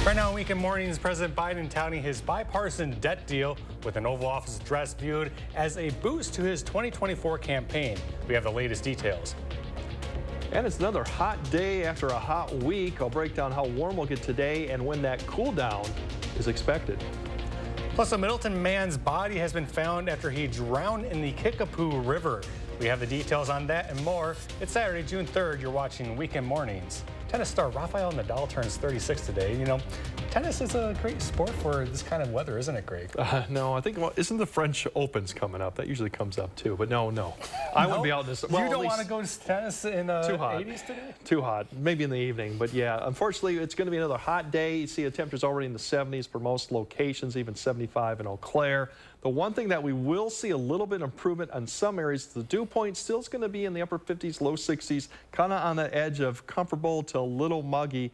Right now, Weekend Mornings, President Biden touting his bipartisan debt deal with an Oval Office address viewed as a boost to his 2024 campaign. We have the latest details. And it's another hot day after a hot week. I'll break down how warm we'll get today and when that cool down is expected. Plus, a Middleton man's body has been found after he drowned in the Kickapoo River. We have the details on that and more. It's Saturday, June 3rd. You're watching Weekend Mornings. Tennis star Rafael Nadal turns 36 today. You know, tennis is a great sport for this kind of weather, isn't it, Greg? No, I think, well, isn't the French Opens coming up? That usually comes up too, but no. I wouldn't be out in this. Well, you don't want to go to tennis in too hot. 80s today? Too hot, maybe in the evening, but yeah, unfortunately, it's going to be another hot day. You see the temperatures already in the 70s for most locations, even 75 in Eau Claire. The one thing that we will see a little bit of improvement on some areas, the dew point still is going to be in the upper 50s, low 60s, kind of on the edge of comfortable to a little muggy,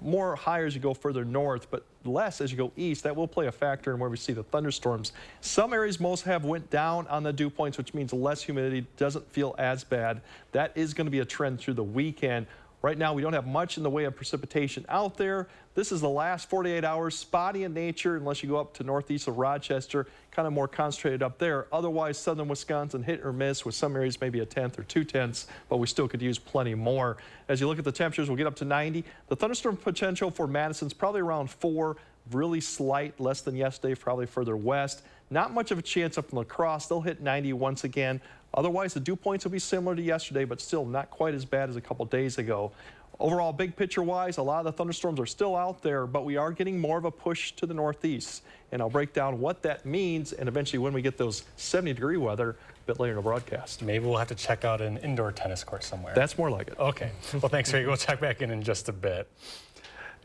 more higher as you go further north, but less as you go east. That will play a factor in where we see the thunderstorms. Some areas most have went down on the dew points, which means less humidity, doesn't feel as bad. That is going to be a trend through the weekend. Right now, we don't have much in the way of precipitation out there. This is the last 48 hours, spotty in nature, unless you go up to northeast of Rochester, kind of more concentrated up there. Otherwise, southern Wisconsin, hit or miss, with some areas maybe a tenth or 2/10, but we still could use plenty more. As you look at the temperatures, we'll get up to 90. The thunderstorm potential for Madison's probably around 4, really slight, less than yesterday, probably further west. Not much of a chance up in La Crosse. They'll hit 90 once again. Otherwise, the dew points will be similar to yesterday, but still not quite as bad as a couple days ago. Overall, big picture-wise, a lot of the thunderstorms are still out there, but we are getting more of a push to the northeast. And I'll break down what that means and eventually when we get those 70-degree weather a bit later in the broadcast. Maybe we'll have to check out an indoor tennis court somewhere. That's more like it. Okay. Well, thanks, Greg. We'll check back in just a bit.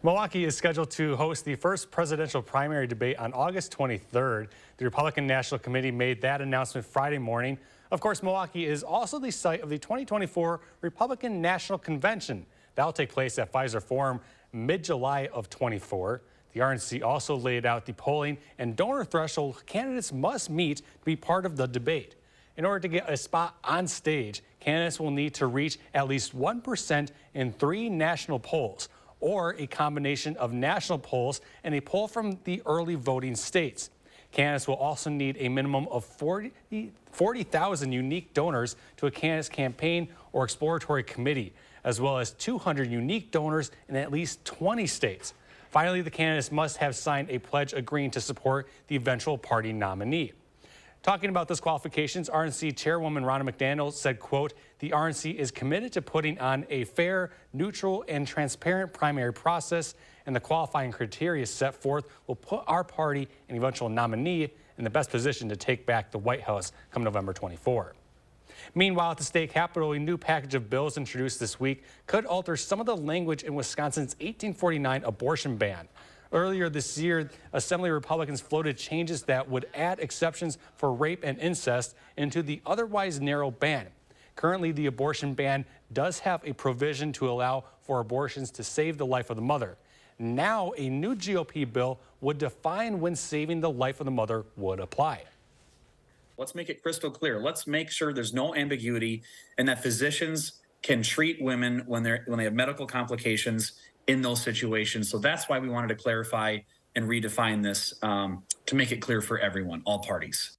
Milwaukee is scheduled to host the first presidential primary debate on August 23rd. The Republican National Committee made that announcement Friday morning. Of course, Milwaukee is also the site of the 2024 Republican National Convention. That will take place at Pfizer Forum mid-July of 24. The RNC also laid out the polling and donor threshold candidates must meet to be part of the debate. In order to get a spot on stage, candidates will need to reach at least 1% in 3 national polls, or a combination of national polls and a poll from the early voting states. Candidates will also need a minimum of 40,000 unique donors to a candidate's campaign or exploratory committee, as well as 200 unique donors in at least 20 states. Finally, the candidates must have signed a pledge agreeing to support the eventual party nominee. Talking about those qualifications, RNC Chairwoman Ronna McDaniel said, quote, "The RNC is committed to putting on a fair, neutral, and transparent primary process, and the qualifying criteria set forth will put our party and eventual nominee in the best position to take back the White House come November 24. Meanwhile, at the state capitol, a new package of bills introduced this week could alter some of the language in Wisconsin's 1849 abortion ban. Earlier this year, Assembly Republicans floated changes that would add exceptions for rape and incest into the otherwise narrow ban. Currently, the abortion ban does have a provision to allow for abortions to save the life of the mother. Now, a new GOP bill would define when saving the life of the mother would apply. Let's make it crystal clear. Let's make sure there's no ambiguity and that physicians can treat women when they have medical complications in those situations. So that's why we wanted to clarify and redefine this to make it clear for everyone, all parties.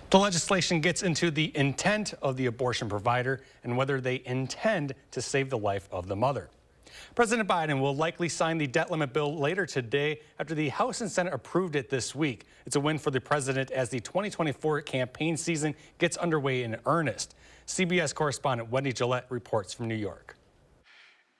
The legislation gets into the intent of the abortion provider and whether they intend to save the life of the mother. President Biden will likely sign the debt limit bill later today after the House and Senate approved it this week. It's a win for the president as the 2024 campaign season gets underway in earnest. CBS correspondent Wendy Gillette reports from New York.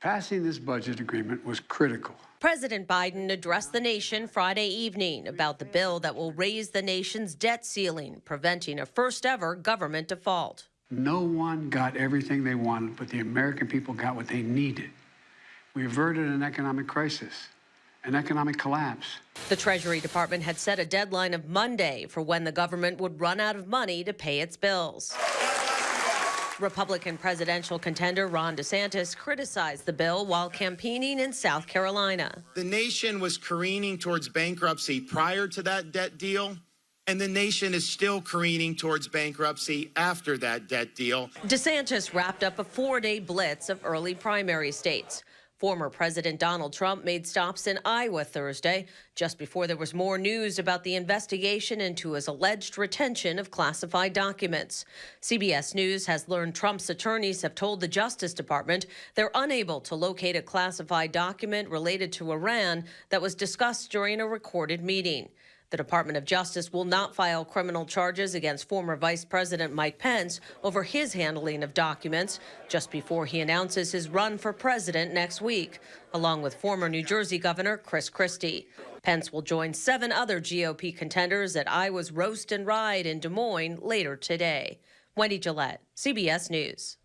Passing this budget agreement was critical. President Biden addressed the nation Friday evening about the bill that will raise the nation's debt ceiling, preventing a first-ever government default. No one got everything they wanted, but the American people got what they needed. We averted an economic crisis, an economic collapse. The Treasury Department had set a deadline of Monday for when the government would run out of money to pay its bills. Republican presidential contender Ron DeSantis criticized the bill while campaigning in South Carolina. The nation was careening towards bankruptcy prior to that debt deal, and the nation is still careening towards bankruptcy after that debt deal. DeSantis wrapped up a 4-day blitz of early primary states. Former President Donald Trump made stops in Iowa Thursday, just before there was more news about the investigation into his alleged retention of classified documents. CBS News has learned Trump's attorneys have told the Justice Department they're unable to locate a classified document related to Iran that was discussed during a recorded meeting. The Department of Justice will not file criminal charges against former Vice President Mike Pence over his handling of documents just before he announces his run for president next week, along with former New Jersey Governor Chris Christie. Pence will join 7 other GOP contenders at Iowa's Roast and Ride in Des Moines later today. Wendy Gillette, CBS News.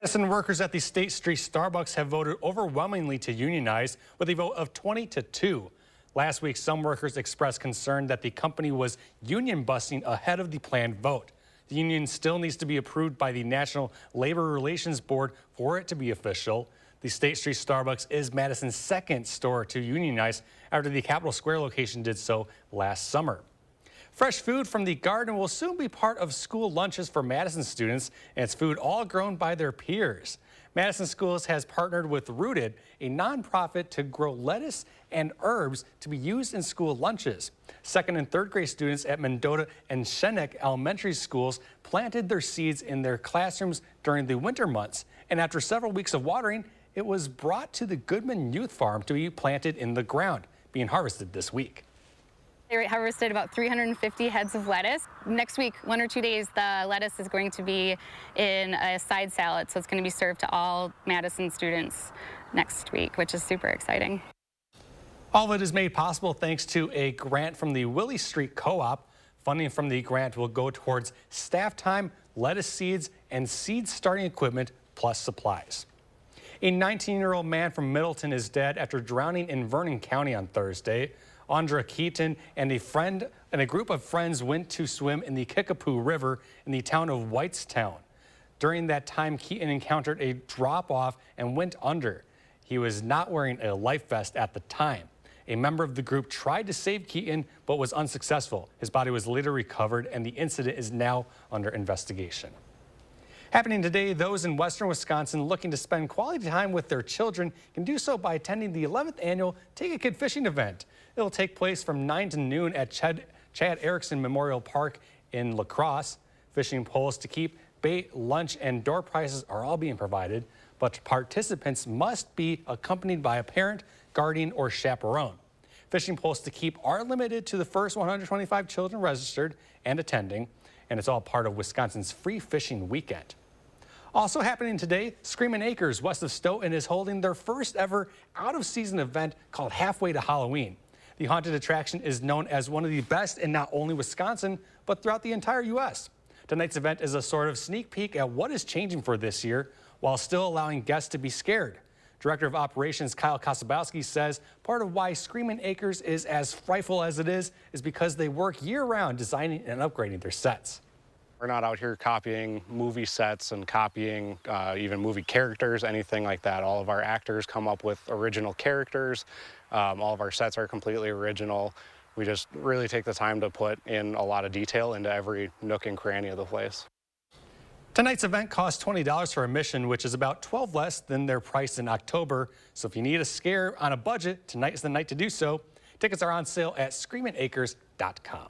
Madison workers at the State Street Starbucks have voted overwhelmingly to unionize with a vote of 20-2. Last week, some workers expressed concern that the company was union busting ahead of the planned vote. The union still needs to be approved by the National Labor Relations Board for it to be official. The State Street Starbucks is Madison's second store to unionize after the Capitol Square location did so last summer. Fresh food from the garden will soon be part of school lunches for Madison students, and it's food all grown by their peers. Madison Schools has partnered with Rooted, a nonprofit, to grow lettuce and herbs to be used in school lunches. 2nd and 3rd grade students at Mendota and Shennick Elementary Schools planted their seeds in their classrooms during the winter months, and after several weeks of watering, it was brought to the Goodman Youth Farm to be planted in the ground, being harvested this week. They harvested about 350 heads of lettuce. Next week, 1 or 2 days, the lettuce is going to be in a side salad, so it's going to be served to all Madison students next week, which is super exciting. All of it is made possible thanks to a grant from the Willie Street Co-op. Funding from the grant will go towards staff time, lettuce seeds, and seed starting equipment, plus supplies. A 19-year-old man from Middleton is dead after drowning in Vernon County on Thursday. Andra Keaton and a group of friends went to swim in the Kickapoo River in the town of Whitestown. During that time, Keaton encountered a drop-off and went under. He was not wearing a life vest at the time. A member of the group tried to save Keaton, but was unsuccessful. His body was later recovered, and the incident is now under investigation. Happening today, those in western Wisconsin looking to spend quality time with their children can do so by attending the 11th annual Take a Kid Fishing event. It'll take place from 9 to noon at Chad Erickson Memorial Park in La Crosse. Fishing poles to keep, bait, lunch, and door prizes are all being provided, but participants must be accompanied by a parent, guardian, or chaperone. Fishing poles to keep are limited to the first 125 children registered and attending, and it's all part of Wisconsin's Free Fishing Weekend. Also happening today, Screamin' Acres west of Stoughton is holding their first ever out-of-season event called Halfway to Halloween. The haunted attraction is known as one of the best in not only Wisconsin, but throughout the entire U.S. Tonight's event is a sort of sneak peek at what is changing for this year, while still allowing guests to be scared. Director of Operations Kyle Kosabowski says part of why Screamin' Acres is as frightful as it is because they work year-round designing and upgrading their sets. We're not out here copying movie sets and copying even movie characters, anything like that. All of our actors come up with original characters. All of our sets are completely original. We just really take the time to put in a lot of detail into every nook and cranny of the place. Tonight's event costs $20 for admission, which is about $12 less than their price in October. So if you need a scare on a budget, tonight's the night to do so. Tickets are on sale at screamingacres.com.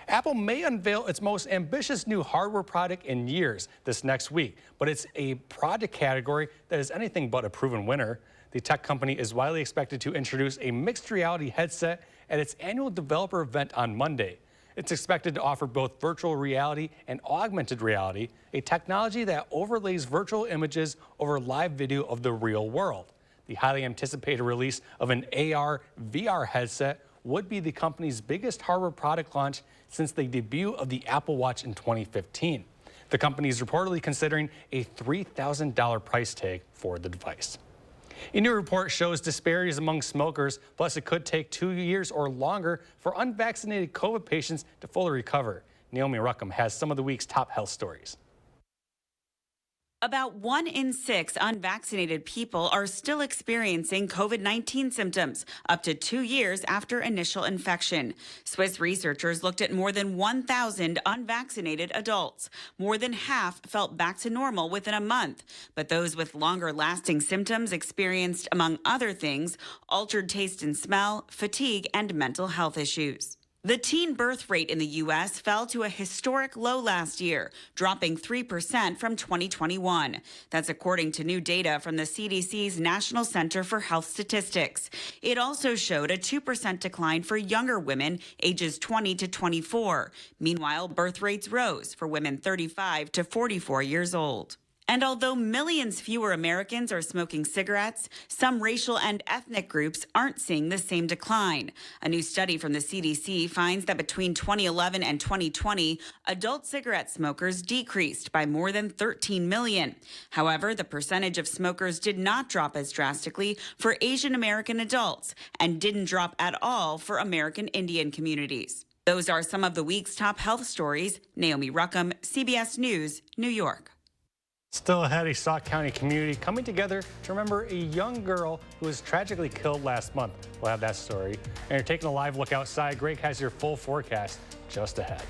Apple may unveil its most ambitious new hardware product in years this next week, but it's a product category that is anything but a proven winner. The tech company is widely expected to introduce a mixed reality headset at its annual developer event on Monday. It's expected to offer both virtual reality and augmented reality, a technology that overlays virtual images over live video of the real world. The highly anticipated release of an AR/VR headset would be the company's biggest hardware product launch since the debut of the Apple Watch in 2015. The company is reportedly considering a $3,000 price tag for the device. A new report shows disparities among smokers, plus it could take 2 years or longer for unvaccinated COVID patients to fully recover. Naomi Ruckham has some of the week's top health stories. About 1 in 6 unvaccinated people are still experiencing COVID-19 symptoms up to 2 years after initial infection. Swiss researchers looked at more than 1,000 unvaccinated adults. More than half felt back to normal within a month, but those with longer-lasting symptoms experienced, among other things, altered taste and smell, fatigue, and mental health issues. The teen birth rate in the U.S. fell to a historic low last year, dropping 3% from 2021. That's according to new data from the CDC's National Center for Health Statistics. It also showed a 2% decline for younger women ages 20 to 24. Meanwhile, birth rates rose for women 35 to 44 years old. And although millions fewer Americans are smoking cigarettes, some racial and ethnic groups aren't seeing the same decline. A new study from the CDC finds that between 2011 and 2020, adult cigarette smokers decreased by more than 13 million. However, the percentage of smokers did not drop as drastically for Asian American adults and didn't drop at all for American Indian communities. Those are some of the week's top health stories. Naomi Ruckham, CBS News, New York. Still ahead, a Sauk County community coming together to remember a young girl who was tragically killed last month. We'll have that story. And you're taking a live look outside. Greg has your full forecast just ahead.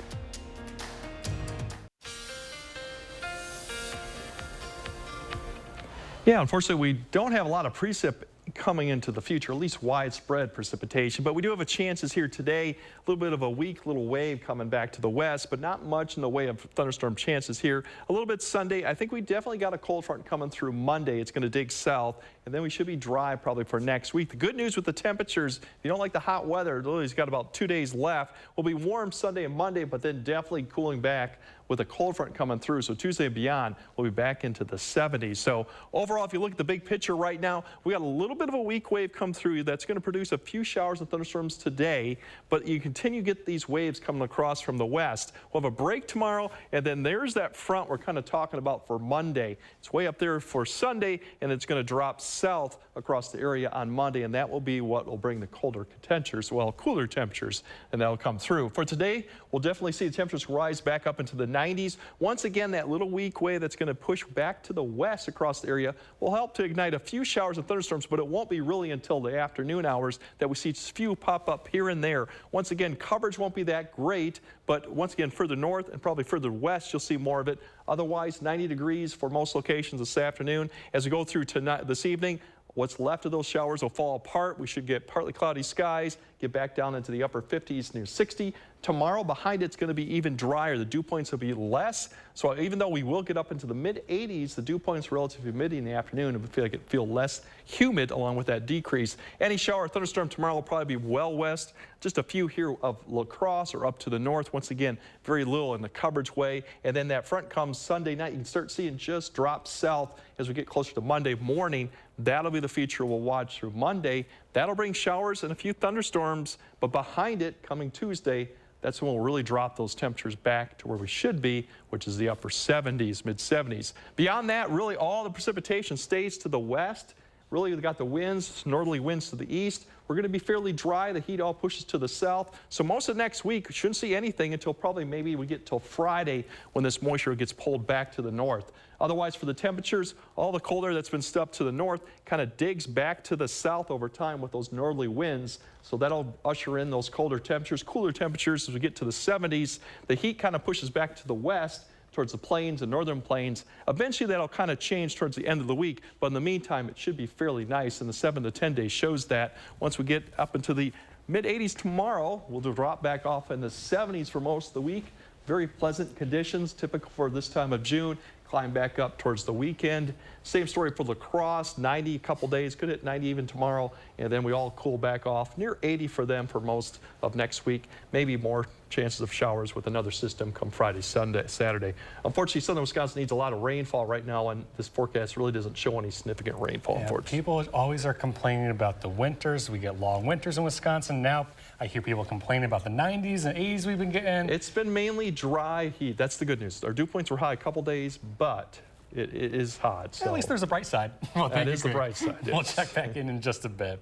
Yeah, unfortunately, we don't have a lot of precip coming into the future, at least widespread precipitation, but we do have a chances here today. A little bit of a weak little wave coming back to the west, but not much in the way of thunderstorm chances here. A little bit Sunday. I think we definitely got a cold front coming through Monday. It's going to dig south, and then we should be dry probably for next week. The good news with the temperatures, if you don't like the hot weather, Lily's got about 2 days left. We'll be warm Sunday and Monday, but then definitely cooling back with a cold front coming through. So Tuesday and beyond, we'll be back into the 70s. So overall, if you look at the big picture right now, we got a little bit of a weak wave come through that's going to produce a few showers and thunderstorms today, but you continue to get these waves coming across from the west. We'll have a break tomorrow, and then there's that front we're kind of talking about for Monday. It's way up there for Sunday, and it's going to drop south across the area on Monday, and that will be what will bring the colder temperatures, well, cooler temperatures, and that'll come through. For today, we'll definitely see the temperatures rise back up into the 90s. Once again, that little weak wave that's going to push back to the west across the area will help to ignite a few showers and thunderstorms, but it won't be really until the afternoon hours that we see a few pop up here and there. Once again, coverage won't be that great, but once again, further north and probably further west, you'll see more of it. Otherwise, 90 degrees for most locations this afternoon. As we go through tonight, this evening, what's left of those showers will fall apart. We should get partly cloudy skies, get back down into the upper 50s near 60. Tomorrow, behind it's going to be even drier. The dew points will be less. So even though we will get up into the mid-80s, the dew points relative humidity in the afternoon, it would feel less humid along with that decrease. Any shower or thunderstorm tomorrow will probably be well west. Just a few here of La Crosse or up to the north. Once again, very little in the coverage way. And then that front comes Sunday night. You can start seeing just drop south as we get closer to Monday morning. That'll be the feature we'll watch through Monday. That'll bring showers and a few thunderstorms, but behind it, coming Tuesday, that's when we'll really drop those temperatures back to where we should be, which is the upper 70s, mid-70s. Beyond that, really all the precipitation stays to the west. Really, we've got the winds, northerly winds to the east. We're going to be fairly dry. The heat all pushes to the south. So most of next week, we shouldn't see anything until probably maybe we get till Friday when this moisture gets pulled back to the north. Otherwise, for the temperatures, all the cold air that's been stuffed to the north kind of digs back to the south over time with those northerly winds. So that'll usher in those colder temperatures, cooler temperatures as we get to the 70s. The heat kind of pushes back to the west towards the plains and northern plains. Eventually, that'll kind of change towards the end of the week. But in the meantime, it should be fairly nice. And the 7 to 10 days shows that. Once we get up into the mid-80s tomorrow, we'll drop back off in the 70s for most of the week. Very pleasant conditions, typical for this time of June. Climb back up towards the weekend. Same story for La Crosse, 90 a couple days, could hit 90 even tomorrow, and then we all cool back off. Near 80 for them for most of next week. Maybe more chances of showers with another system come Friday, Sunday, Saturday. Unfortunately, southern Wisconsin needs a lot of rainfall right now, and this forecast really doesn't show any significant rainfall. Yeah, people always are complaining about the winters. We get long winters in Wisconsin. Now I hear people complaining about the 90s and 80s we've been getting. It's been mainly dry heat. That's the good news. Our dew points were high a couple days, but It is hot. So. At least there's a bright side. Well, that is the bright side. We'll yes. check back in just a bit.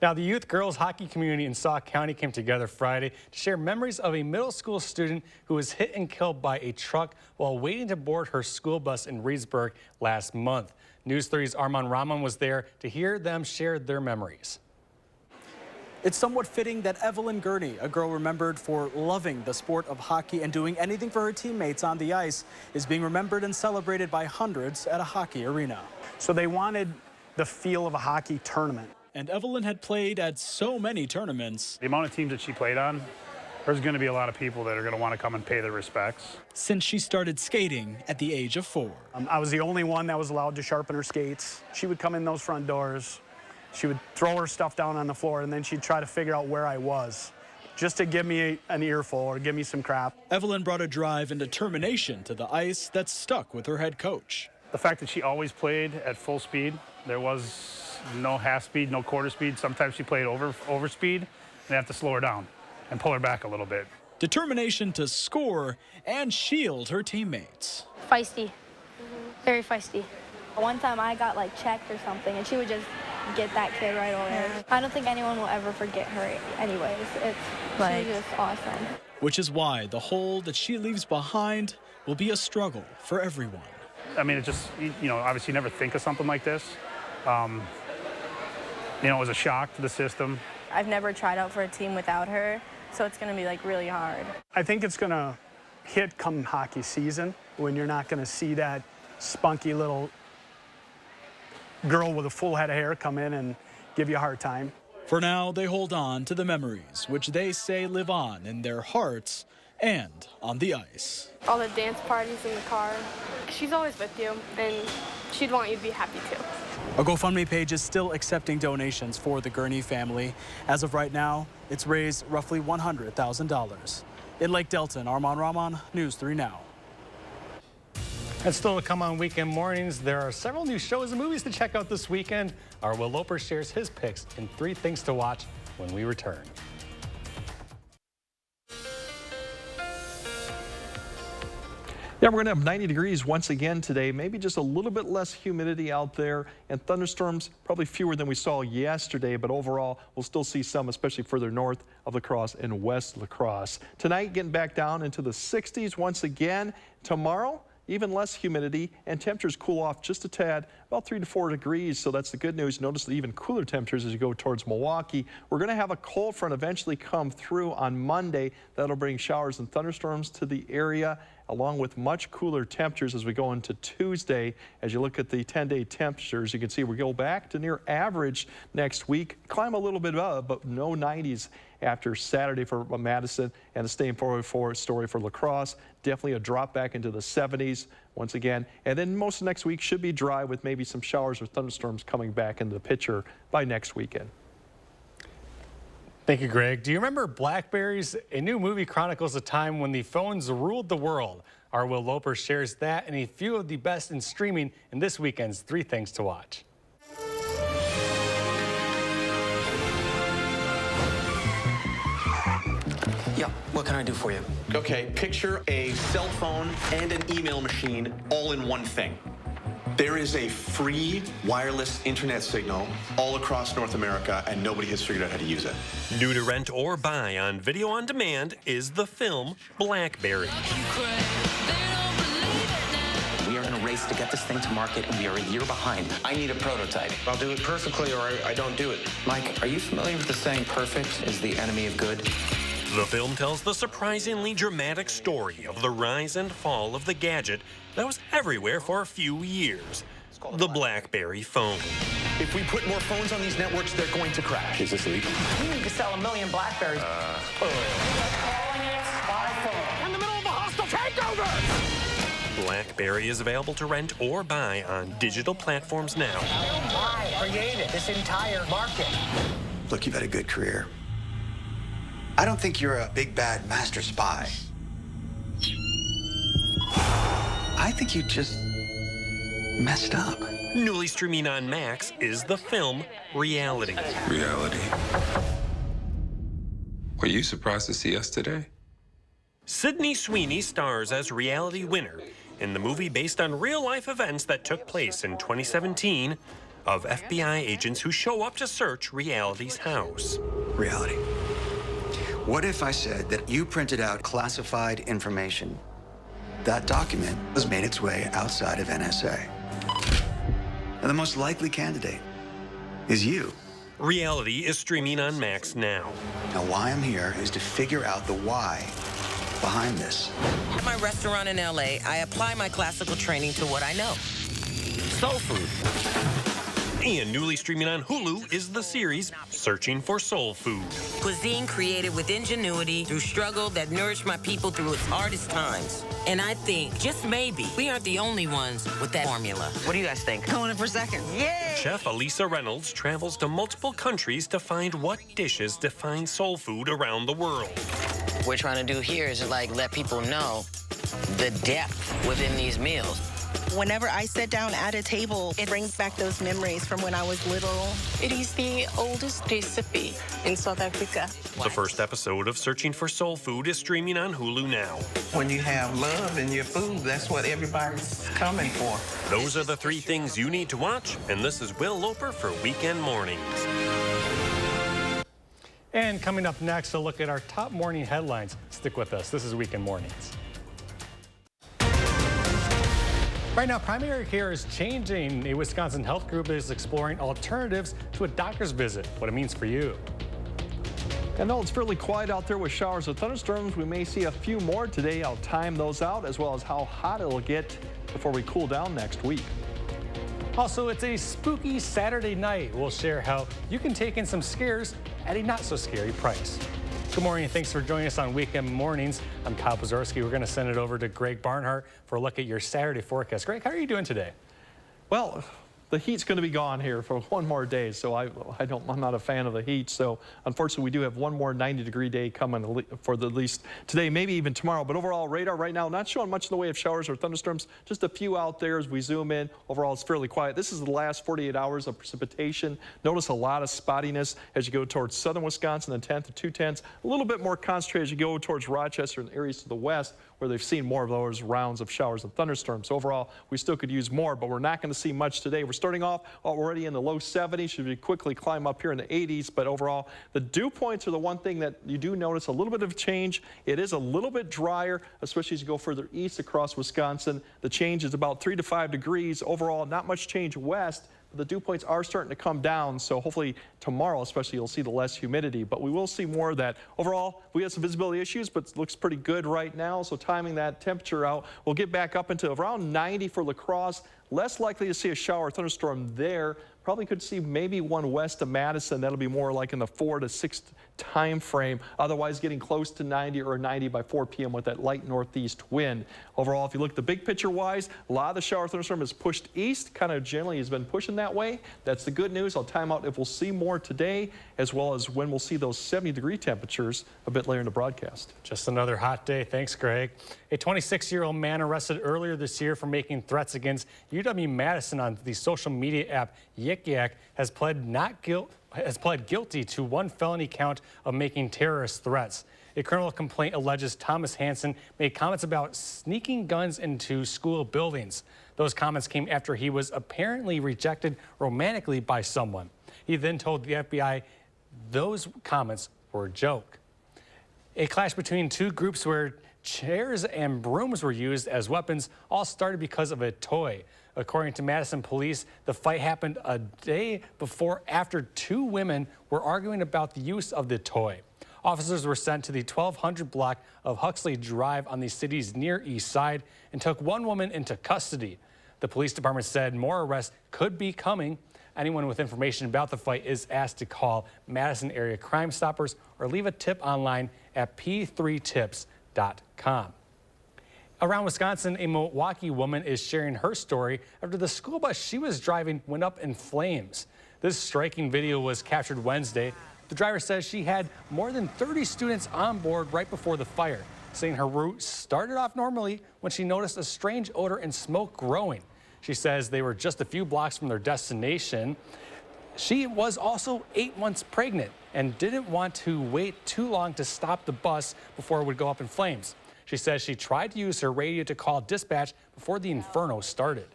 Now, the youth girls hockey community in Sauk County came together Friday to share memories of a middle school student who was hit and killed by a truck while waiting to board her school bus in Reedsburg last month. News 3's Armand Rahman was there to hear them share their memories. It's somewhat fitting that Evelyn Gurney, a girl remembered for loving the sport of hockey and doing anything for her teammates on the ice, is being remembered and celebrated by hundreds at a hockey arena. So they wanted the feel of a hockey tournament. And Evelyn had played at so many tournaments. The amount of teams that she played on, there's going to be a lot of people that are going to want to come and pay their respects. Since she started skating at the age of 4. I was the only one that was allowed to sharpen her skates. She would come in those front doors. She would throw her stuff down on the floor, and then she'd try to figure out where I was, just to give me an earful or give me some crap. Evelyn brought a drive and determination to the ice that stuck with her head coach. The fact that she always played at full speed, there was no half speed, no quarter speed. Sometimes she played over speed, and they have to slow her down and pull her back a little bit. Determination to score and shield her teammates. Feisty, very feisty. One time I got like checked or something, and she would just get that kid right away. I don't think anyone will ever forget her anyways. She's just awesome. Which is why the hole that she leaves behind will be a struggle for everyone. I mean, it just, you know, obviously you never think of something like this. You know, it was a shock to the system. I've never tried out for a team without her, so it's going to be like really hard. I think it's going to hit come hockey season when you're not going to see that spunky little girl with a full head of hair come in and give you a hard time. For now, they hold on to the memories, which they say live on in their hearts and on the ice. All the dance parties in the car. She's always with you, and she'd want you to be happy too. A GoFundMe page is still accepting donations for the Gurney family. As of right now, it's raised roughly $100,000. In Lake Delton, Armand Rahman, News 3 Now. And still to come on weekend mornings, there are several new shows and movies to check out this weekend. Our Will Loper shares his picks in 3 things to watch when we return. Yeah, we're going to have 90 degrees once again today, maybe just a little bit less humidity out there, and thunderstorms probably fewer than we saw yesterday, but overall we'll still see some, especially further north of La Crosse and west La Crosse. Tonight, getting back down into the 60s once again. Tomorrow, even less humidity, and temperatures cool off just a tad, about 3 to 4 degrees. So that's the good news. Notice the even cooler temperatures as you go towards Milwaukee. We're going to have a cold front eventually come through on Monday. That'll bring showers and thunderstorms to the area, along with much cooler temperatures as we go into Tuesday. As you look at the 10-day temperatures, you can see we go back to near average next week, climb a little bit up, but no 90s after Saturday for Madison, and the same story for La Crosse. Definitely a drop back into the 70s once again. And then most of next week should be dry with maybe some showers or thunderstorms coming back into the picture by next weekend. Thank you, Greg. Do you remember Blackberries? A new movie chronicles a time when the phones ruled the world. Our Will Loper shares that and a few of the best in streaming in this weekend's 3 Things to Watch. Yeah, what can I do for you? Okay, picture a cell phone and an email machine all in one thing. There is a free wireless internet signal all across North America, and nobody has figured out how to use it. New to rent or buy on video on demand is the film Blackberry. We are in a race to get this thing to market, and we are a year behind. I need a prototype. I'll do it perfectly, or I don't do it. Mike, are you familiar with the saying, perfect is the enemy of good? The film tells the surprisingly dramatic story of the rise and fall of the gadget that was everywhere for a few years, the BlackBerry phone. If we put more phones on these networks, they're going to crash. Is this legal? We need to sell 1 million Blackberries. In the middle of a hostile takeover! BlackBerry is available to rent or buy on digital platforms now. I created this entire market. Look, you've had a good career. I don't think you're a big bad master spy. I think you just messed up. Newly streaming on Max is the film Reality. Reality. Were you surprised to see us today? Sydney Sweeney stars as reality winner in the movie based on real-life events that took place in 2017 of FBI agents who show up to search Reality's house. Reality. What if I said that you printed out classified information? That document has made its way outside of NSA. And the most likely candidate is you. Reality is streaming on Max now. Now, why I'm here is to figure out the why behind this. At my restaurant in LA, I apply my classical training to what I know. Soul food. And newly streaming on Hulu is the series Searching for Soul Food. Cuisine created with ingenuity through struggle that nourished my people through its hardest times. And I think, just maybe, we aren't the only ones with that formula. What do you guys think? Going in for second. Yay! Chef Elisa Reynolds travels to multiple countries to find what dishes define soul food around the world. What we're trying to do here is like let people know the depth within these meals. Whenever I sit down at a table, it brings back those memories from when I was little. It is the oldest recipe in South Africa. The first episode of Searching for Soul Food is streaming on Hulu now. When you have love in your food, that's what everybody's coming for. Those are the 3 things you need to watch, and this is Will Loper for Weekend Mornings. And coming up next, a look at our top morning headlines. Stick with us. This is Weekend Mornings. Right now, primary care is changing. A Wisconsin health group is exploring alternatives to a doctor's visit. What it means for you. I know it's fairly quiet out there with showers and thunderstorms. We may see a few more today. I'll time those out, as well as how hot it'll get before we cool down next week. Also, it's a spooky Saturday night. We'll share how you can take in some scares at a not-so-scary price. Good morning, and thanks for joining us on Weekend Mornings. I'm Kyle Pozorski. We're going to send it over to Greg Barnhart for a look at your Saturday forecast. Greg, how are you doing today? Well, the heat's going to be gone here for one more day, so I'm not a fan of the heat. So unfortunately, we do have one more 90-degree day coming for at least today, maybe even tomorrow. But overall, radar right now not showing much in the way of showers or thunderstorms. Just a few out there as we zoom in. Overall, it's fairly quiet. This is the last 48 hours of precipitation. Notice a lot of spottiness as you go towards southern Wisconsin, the 10th to 2/10. A little bit more concentrated as you go towards Rochester and areas to the west, where they've seen more of those rounds of showers and thunderstorms. Overall, we still could use more, but we're not going to see much today. We're starting off already in the low 70s, should we quickly climb up here in the 80s, but overall, the dew points are the one thing that you do notice a little bit of change. It is a little bit drier, especially as you go further east across Wisconsin. The change is about 3 to 5 degrees. Overall, not much change west. The dew points are starting to come down, so hopefully tomorrow especially you'll see the less humidity, but we will see more of that. Overall, we have some visibility issues, but it looks pretty good right now, so timing that temperature out, we'll get back up into around 90 for La Crosse. Less likely to see a shower or thunderstorm there. Probably could see maybe one west of Madison. That'll be more like in the 4 to 6 time frame. Otherwise, getting close to 90 or 90 by 4 p.m. with that light northeast wind. Overall, if you look at the big picture wise, a lot of the shower thunderstorm is pushed east, kind of generally has been pushing that way. That's the good news. I'll time out if we'll see more today, as well as when we'll see those 70-degree temperatures a bit later in the broadcast. Just another hot day. Thanks, Greg. A 26-year-old man arrested earlier this year for making threats against UW-Madison on the social media app Yik Yak has pled guilty to one felony count of making terrorist threats. A criminal complaint alleges Thomas Hansen made comments about sneaking guns into school buildings. Those comments came after he was apparently rejected romantically by someone. He then told the FBI those comments were a joke. A clash between two groups where chairs and brooms were used as weapons all started because of a toy. According to Madison police, the fight happened a day before after two women were arguing about the use of the toy. Officers were sent to the 1200 block of Huxley Drive on the city's Near East Side and took one woman into custody. The police department said more arrests could be coming. Anyone with information about the fight is asked to call Madison Area Crime Stoppers or leave a tip online at p3tips.com. Around Wisconsin, a Milwaukee woman is sharing her story after the school bus she was driving went up in flames. This striking video was captured Wednesday. The driver says she had more than 30 students on board right before the fire, saying her route started off normally when she noticed a strange odor and smoke growing. She says they were just a few blocks from their destination. She was also 8 months pregnant and didn't want to wait too long to stop the bus before it would go up in flames. She says she tried to use her radio to call dispatch before the inferno started.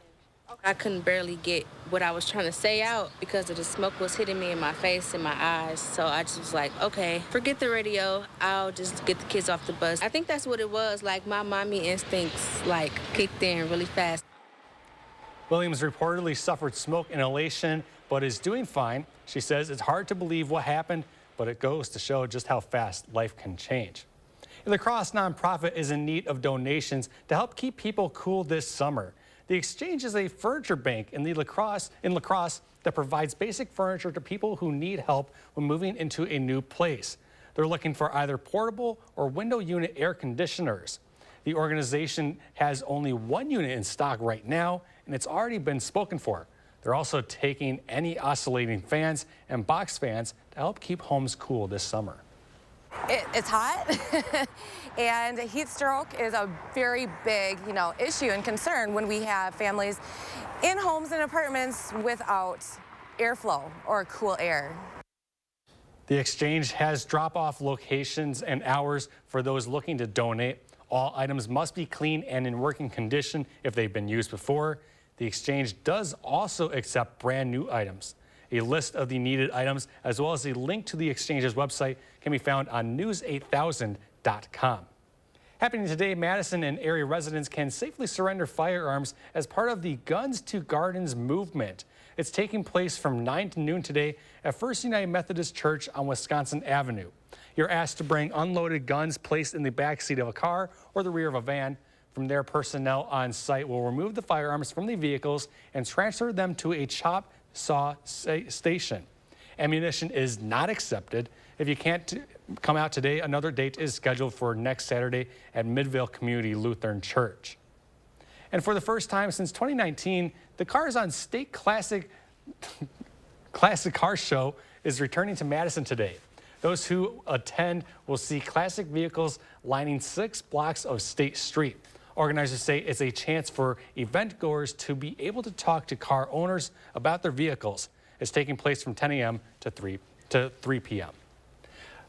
I couldn't barely get what I was trying to say out because of the smoke was hitting me in my face and my eyes. So I just was like, okay, forget the radio. I'll just get the kids off the bus. I think that's what it was. Like my mommy instincts like kicked in really fast. Williams reportedly suffered smoke inhalation, but is doing fine. She says it's hard to believe what happened, but it goes to show just how fast life can change. The Lacrosse nonprofit is in need of donations to help keep people cool this summer. The Exchange is a furniture bank in Lacrosse that provides basic furniture to people who need help when moving into a new place. They're looking for either portable or window unit air conditioners. The organization has only one unit in stock right now, and it's already been spoken for. They're also taking any oscillating fans and box fans to help keep homes cool this summer. It's hot, and heat stroke is a very big, issue and concern when we have families in homes and apartments without airflow or cool air. The Exchange has drop-off locations and hours for those looking to donate. All items must be clean and in working condition if they've been used before. The Exchange does also accept brand new items. A list of the needed items, as well as a link to the Exchange's website, can be found on news8000.com. Happening today, Madison and area residents can safely surrender firearms as part of the Guns to Gardens movement. It's taking place from 9 to noon today at First United Methodist Church on Wisconsin Avenue. You're asked to bring unloaded guns placed in the back seat of a car or the rear of a van. From there, personnel on site will remove the firearms from the vehicles and transfer them to a chop saw station. Ammunition is not accepted. If you can't come out today, another date is scheduled for next Saturday at Midvale Community Lutheran Church. And for the first time since 2019, the Cars on State Classic Car Show is returning to Madison today. Those who attend will see classic vehicles lining 6 blocks of State Street. Organizers say it's a chance for event goers to be able to talk to car owners about their vehicles. It's taking place from 10 a.m. to 3 p.m.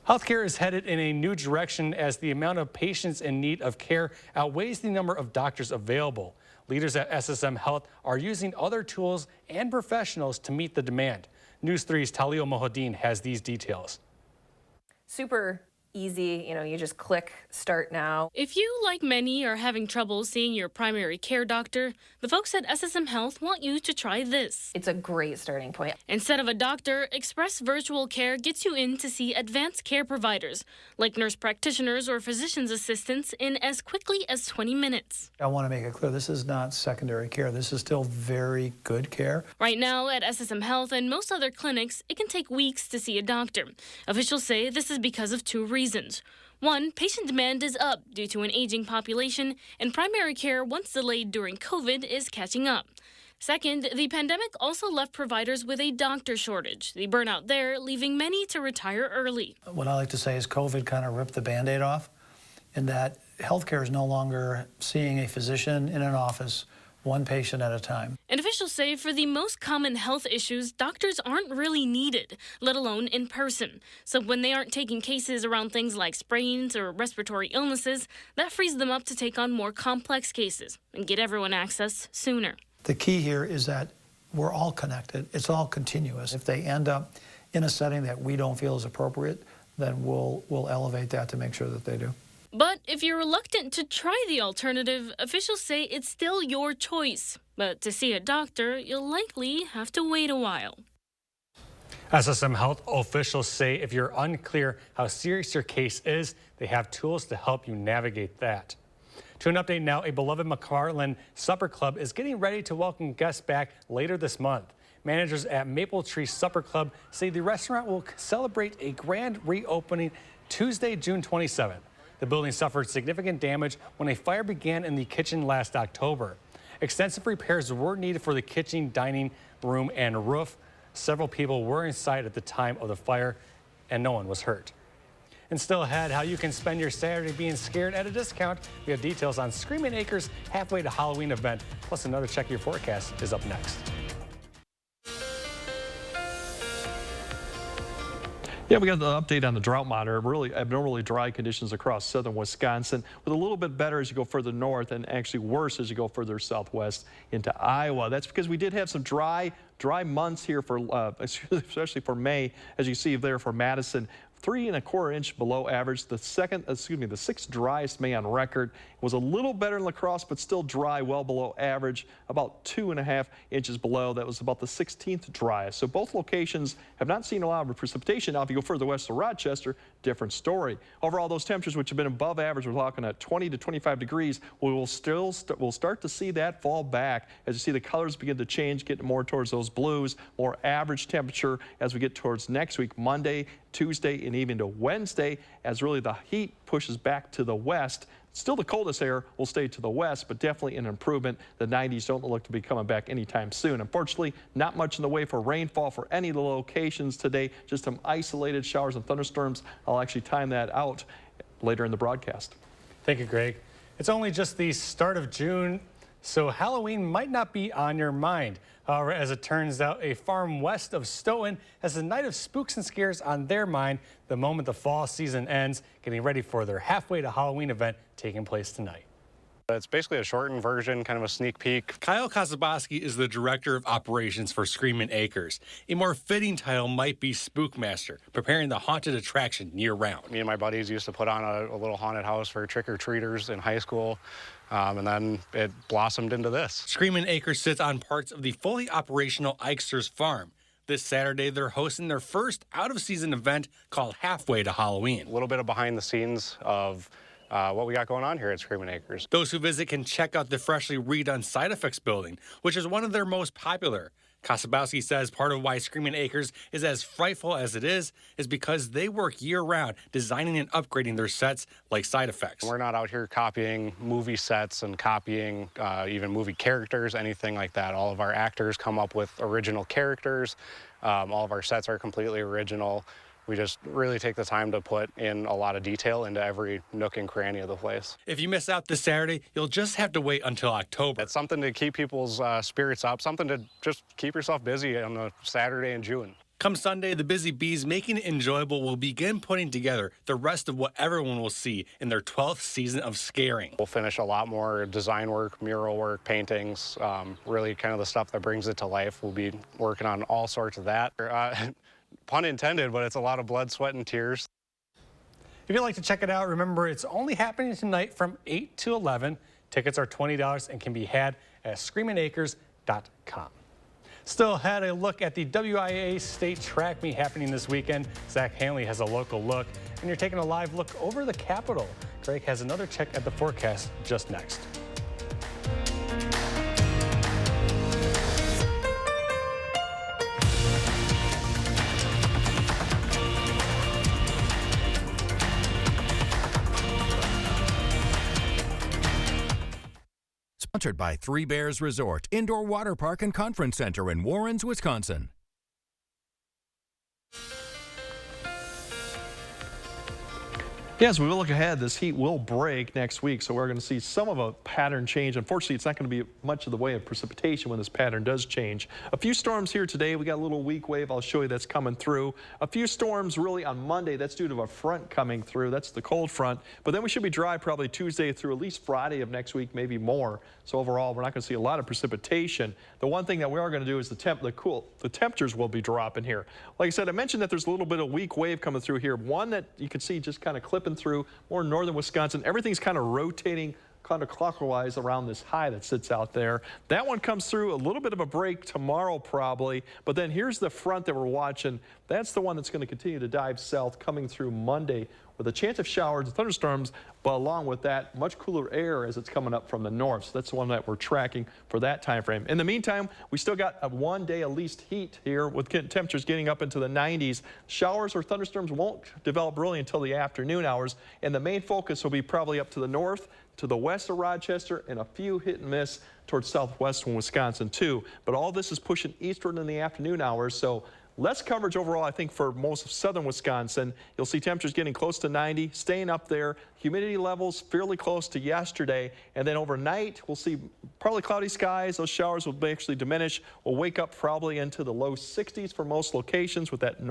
Healthcare is headed in a new direction as the amount of patients in need of care outweighs the number of doctors available. Leaders at SSM Health are using other tools and professionals to meet the demand. News 3's Talio Mohadin has these details. Super easy, you just click start now. If you, like many, are having trouble seeing your primary care doctor, the folks at SSM Health want you to try this. It's a great starting point. Instead of a doctor, Express Virtual Care gets you in to see advanced care providers, like nurse practitioners or physician's assistants, in as quickly as 20 minutes. I want to make it clear, this is not secondary care. This is still very good care. Right now at SSM Health and most other clinics, it can take weeks to see a doctor. Officials say this is because of 2 reasons. One, patient demand is up due to an aging population, and primary care, once delayed during COVID, is catching up. Second, the pandemic also left providers with a doctor shortage, the burnout there leaving many to retire early. What I like to say is COVID kind of ripped the Band-Aid off, in that healthcare is no longer seeing a physician in an office, one patient at a time. And officials say for the most common health issues, doctors aren't really needed, let alone in person. So when they aren't taking cases around things like sprains or respiratory illnesses, that frees them up to take on more complex cases and get everyone access sooner. The key here is that we're all connected. It's all continuous. If they end up in a setting that we don't feel is appropriate, then we'll elevate that to make sure that they do. But if you're reluctant to try the alternative, officials say it's still your choice. But to see a doctor, you'll likely have to wait a while. SSM Health officials say if you're unclear how serious your case is, they have tools to help you navigate that. To an update now, a beloved McFarland Supper Club is getting ready to welcome guests back later this month. Managers at Maple Tree Supper Club say the restaurant will celebrate a grand reopening Tuesday, June 27th. The building suffered significant damage when a fire began in the kitchen last October. Extensive repairs were needed for the kitchen, dining room, and roof. Several people were inside at the time of the fire, and no one was hurt. And still ahead, how you can spend your Saturday being scared at a discount. We have details on Screaming Acres halfway to Halloween event. Plus, another Check Your Forecast is up next. Yeah, we got the update on the drought monitor. Really abnormally dry conditions across southern Wisconsin, with a little bit better as you go further north and actually worse as you go further southwest into Iowa. That's because we did have some dry months here for, especially for May, as you see there for Madison. 3 1/4 inch below average. The sixth driest May on record. It was a little better in La Crosse, but still dry, well below average, about 2.5 inches below. That was about the 16th driest. So both locations have not seen a lot of precipitation. Now, if you go further west to Rochester, different story. Overall, those temperatures, which have been above average, we're talking at 20 to 25 degrees, we'll start to see that fall back as you see the colors begin to change, getting more towards those blues, more average temperature as we get towards next week, Monday, Tuesday, and even to Wednesday, as really the heat pushes back to the west. Still, the coldest air will stay to the west, but definitely an improvement. The 90s don't look to be coming back anytime soon. Unfortunately, not much in the way for rainfall for any of the locations today, just some isolated showers and thunderstorms. I'll actually time that out later in the broadcast. Thank you, Greg. It's only just the start of June, so Halloween might not be on your mind. However, as it turns out, a farm west of Stoughton has a night of spooks and scares on their mind the moment the fall season ends, getting ready for their halfway to Halloween event taking place tonight. It's basically a shortened version, kind of a sneak peek. Kyle Kasaboski is the director of operations for Screamin' Acres. A more fitting title might be Spookmaster, preparing the haunted attraction year-round. Me and my buddies used to put on a little haunted house for trick-or-treaters in high school, and then it blossomed into this. Screamin' Acres sits on parts of the fully operational Eichster's farm. This Saturday, they're hosting their first out-of-season event called Halfway to Halloween. A little bit of behind the scenes of what we got going on here at Screamin' Acres. Those who visit can check out the freshly redone Side Effects building, which is one of their most popular. Kasabowski says part of why Screamin' Acres is as frightful as it is because they work year-round designing and upgrading their sets like Side Effects. We're not out here copying movie sets and copying even movie characters, anything like that. All of our actors come up with original characters. All of our sets are completely original. We just really take the time to put in a lot of detail into every nook and cranny of the place. If you miss out this Saturday, you'll just have to wait until October. It's something to keep people's spirits up, something to just keep yourself busy on a Saturday in June. Come Sunday, the Busy Bees, making it enjoyable, will begin putting together the rest of what everyone will see in their 12th season of scaring. We'll finish a lot more design work, mural work, paintings, really kind of the stuff that brings it to life. We'll be working on all sorts of that. Pun intended, but it's a lot of blood, sweat, and tears. If you'd like to check it out, remember it's only happening tonight from 8 to 11. Tickets are $20 and can be had at screaminacres.com. Still had a look at the WIA State Track Meet happening this weekend. Zach Hanley has a local look, and you're taking a live look over the Capitol. Greg has another check at the forecast just next. Sponsored by Three Bears Resort, Indoor Water Park and Conference Center in Warrens, Wisconsin. Yeah, as we look ahead, this heat will break next week, so we're going to see some of a pattern change. Unfortunately, it's not going to be much of the way of precipitation when this pattern does change. A few storms here today. We got a little weak wave I'll show you that's coming through. A few storms really on Monday. That's due to a front coming through. That's the cold front. But then we should be dry probably Tuesday through at least Friday of next week, maybe more. So overall, we're not going to see a lot of precipitation. The one thing that we are going to do is the temperatures will be dropping here. Like I said, I mentioned that there's a little bit of weak wave coming through here. One that you can see just kind of clipping through more northern Wisconsin. Everything's kind of rotating counterclockwise around this high that sits out there. That one comes through, a little bit of a break tomorrow probably, but then here's the front that we're watching. That's the one that's going to continue to dive south coming through Monday with a chance of showers and thunderstorms, but along with that, much cooler air as it's coming up from the north. So that's the one that we're tracking for that time frame. In the meantime, we still got a 1 day at least heat here with temperatures getting up into the 90s. Showers or thunderstorms won't develop really until the afternoon hours, and the main focus will be probably up to the north, to the west of Rochester, and a few hit and miss towards southwestern Wisconsin too. But all this is pushing eastward in the afternoon hours, so less coverage overall, I think, for most of southern Wisconsin. You'll see temperatures getting close to 90, staying up there. Humidity levels fairly close to yesterday. And then overnight, we'll see probably cloudy skies. Those showers will actually diminish. We'll wake up probably into the low 60s for most locations with that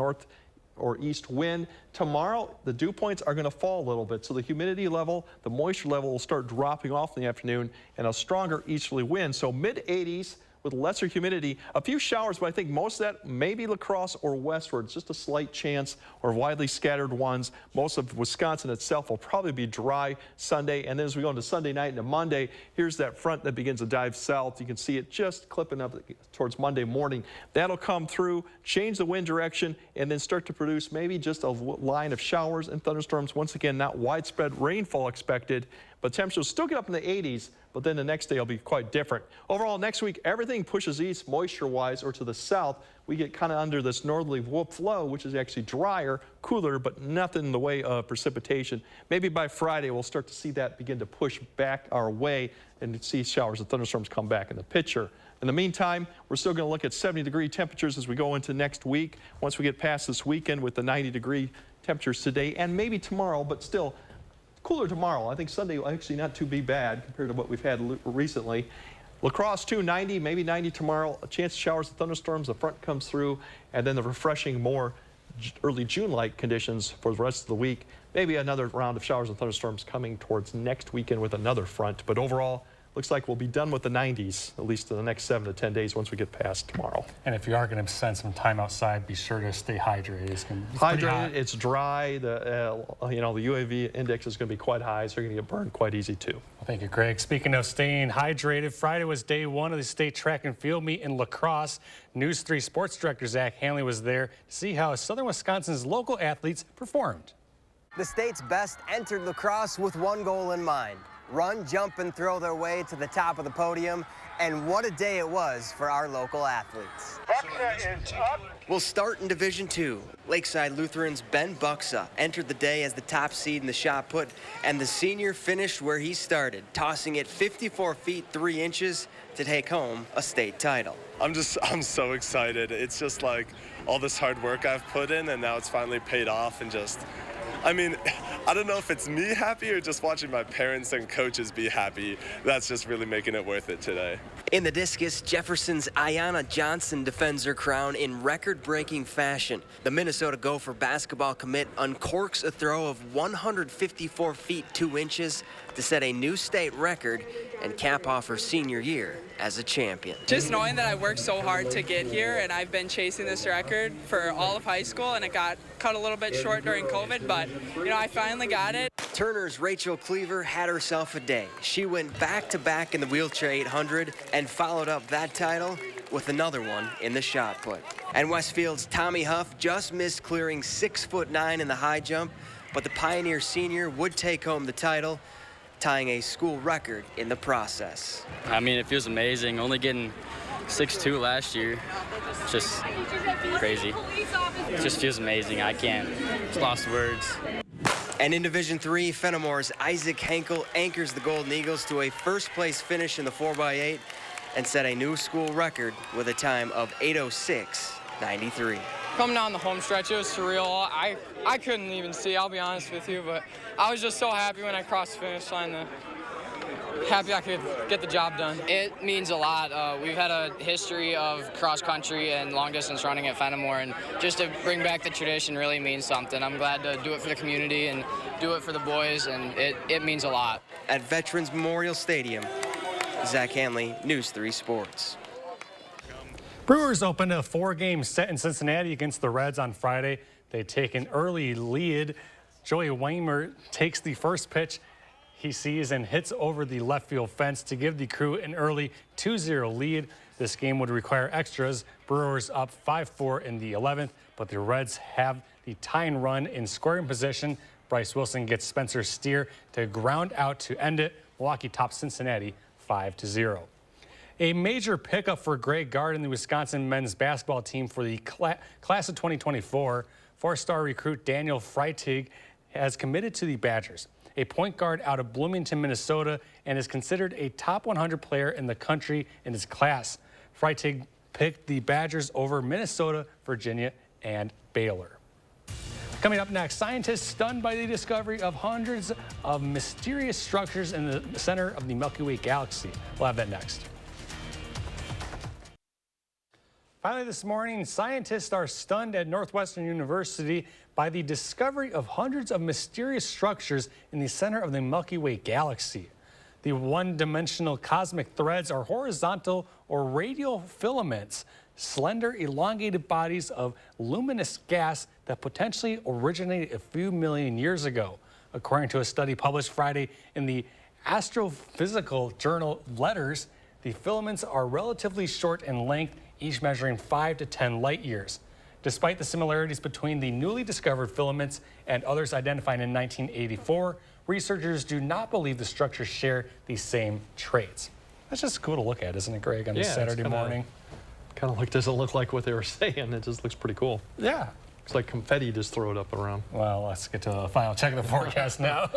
or east wind. Tomorrow, the dew points are going to fall a little bit, so the humidity level, the moisture level will start dropping off in the afternoon, and a stronger easterly wind. So mid-80s with lesser humidity, a few showers, but I think most of that may be La Crosse or westward. It's just a slight chance, or widely scattered ones. Most of Wisconsin itself will probably be dry Sunday, and then as we go into Sunday night into Monday, here's that front that begins to dive south. You can see it just clipping up towards Monday morning. That'll come through, change the wind direction, and then start to produce maybe just a line of showers and thunderstorms. Once again, not widespread rainfall expected, but temperatures still get up in the 80s, but then the next day will be quite different. Overall, next week, everything pushes east moisture-wise or to the south. We get kind of under this northerly flow, which is actually drier, cooler, but nothing in the way of precipitation. Maybe by Friday, we'll start to see that begin to push back our way and see showers and thunderstorms come back in the picture. In the meantime, we're still going to look at 70-degree temperatures as we go into next week. Once we get past this weekend with the 90-degree temperatures today and maybe tomorrow, but still cooler tomorrow. I think Sunday will actually not too be bad compared to what we've had recently. La Crosse, 90, maybe 90 tomorrow. A chance of showers and thunderstorms. The front comes through, and then the refreshing, more early June-like conditions for the rest of the week. Maybe another round of showers and thunderstorms coming towards next weekend with another front. But overall, looks like we'll be done with the 90s, at least in the next 7 to 10 days once we get past tomorrow. And if you are going to spend some time outside, be sure to stay hydrated. It's hydrated, it's dry. The you know, the UAV index is going to be quite high, so you're going to get burned quite easy too. Well, thank you, Greg. Speaking of staying hydrated, Friday was day 1 of the state track and field meet in La Crosse. News 3 sports director Zach Hanley was there to see how Southern Wisconsin's local athletes performed. The state's best entered La Crosse with one goal in mind: run, jump, and throw their way to the top of the podium. And what a day it was for our local athletes. We'll start in Division II. Lakeside Lutheran's Ben Buxa entered the day as the top seed in the shot put, and the senior finished where he started, tossing it 54 feet 3 inches to take home a state title. I'm so excited. It's just like all this hard work I've put in, and now it's finally paid off, and just, I mean, I don't know if it's me happy or just watching my parents and coaches be happy. That's just really making it worth it today. In the discus, Jefferson's Ayanna Johnson defends her crown in record-breaking fashion. The Minnesota Gopher basketball commit uncorks a throw of 154 feet 2 inches to set a new state record and cap off her senior year as a champion. Just knowing that I worked so hard to get here, and I've been chasing this record for all of high school, and it got cut a little bit short during COVID, but you know, I finally got it. Turner's Rachel Cleaver had herself a day. She went back-to-back in the wheelchair 800 and followed up that title with another one in the shot put. And Westfield's Tommy Huff just missed clearing 6'9" in the high jump, but the Pioneer senior would take home the title, tying a school record in the process. I mean, it feels amazing. Only getting 6'2" last year, just crazy. It just feels amazing. I can't, just lost words. And in Division III, Fenimore's Isaac Henkel anchors the Golden Eagles to a first-place finish in the 4x8 and set a new school record with a time of 8:06.93. Coming down the home stretch, it was surreal. I couldn't even see, I'll be honest with you, but I was just so happy when I crossed the finish line. Happy I could get the job done. It means a lot. We've had a history of cross country and long distance running at Fenimore, and just to bring back the tradition really means something. I'm glad to do it for the community and do it for the boys, and it means a lot. At Veterans Memorial Stadium, Zach Hanley, News 3 Sports. Brewers opened a 4-game set in Cincinnati against the Reds on Friday. They take an early lead. Joey Weimer takes the first pitch he sees and hits over the left field fence to give the Crew an early 2-0 lead. This game would require extras. Brewers up 5-4 in the 11th, but the Reds have the tying run in scoring position. Bryce Wilson gets Spencer Steer to ground out to end it. Milwaukee tops Cincinnati 5-0. A major pickup for Greg Gard and the Wisconsin men's basketball team for the class of 2024. 4-star recruit Daniel Freitag has committed to the Badgers. A point guard out of Bloomington, Minnesota, and is considered a top 100 player in the country in his class. Freitag picked the Badgers over Minnesota, Virginia, and Baylor. Coming up next, scientists stunned by the discovery of hundreds of mysterious structures in the center of the Milky Way galaxy. We'll have that next. Finally this morning, scientists are stunned at Northwestern University by the discovery of hundreds of mysterious structures in the center of the Milky Way galaxy. The one-dimensional cosmic threads are horizontal or radial filaments, slender, elongated bodies of luminous gas that potentially originated a few million years ago. According to a study published Friday in the astrophysical journal Letters, the filaments are relatively short in length, each measuring 5 to 10 light years. Despite the similarities between the newly discovered filaments and others identified in 1984, researchers do not believe the structures share the same traits. That's just cool to look at, isn't it, Greg, on a Saturday morning? Kind of doesn't look like what they were saying. It just looks pretty cool. Yeah. Looks like confetti just throw it up around. Well, let's get to the final check of the forecast now.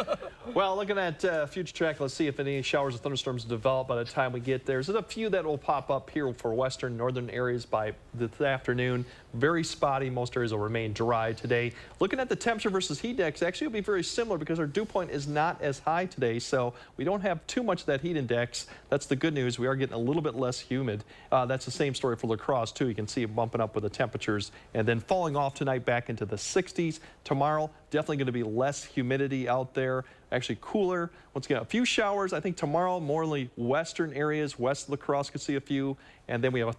Well, looking at future track, let's see if any showers or thunderstorms develop by the time we get there. There's a few that will pop up here for western, northern areas by this afternoon. Very spotty. Most areas will remain dry today. Looking at the temperature versus heat index, actually will be very similar because our dew point is not as high today, so we don't have too much of that heat index. That's the good news. We are getting a little bit less humid. That's the same story for La Crosse, too. You can see it bumping up with the temperatures and then falling off tonight back into the 60s. Tomorrow, definitely going to be less humidity out there. Actually cooler. Once again, a few showers. I think tomorrow, more in western areas. West La Crosse could see a few. And then we have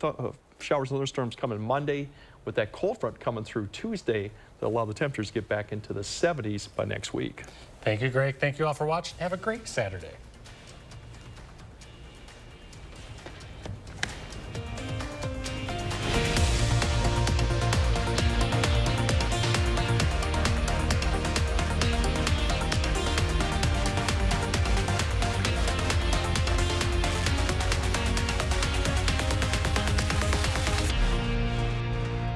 showers and thunderstorms coming Monday with that cold front coming through Tuesday that allow the temperatures to get back into the 70s by next week. Thank you, Greg. Thank you all for watching. Have a great Saturday.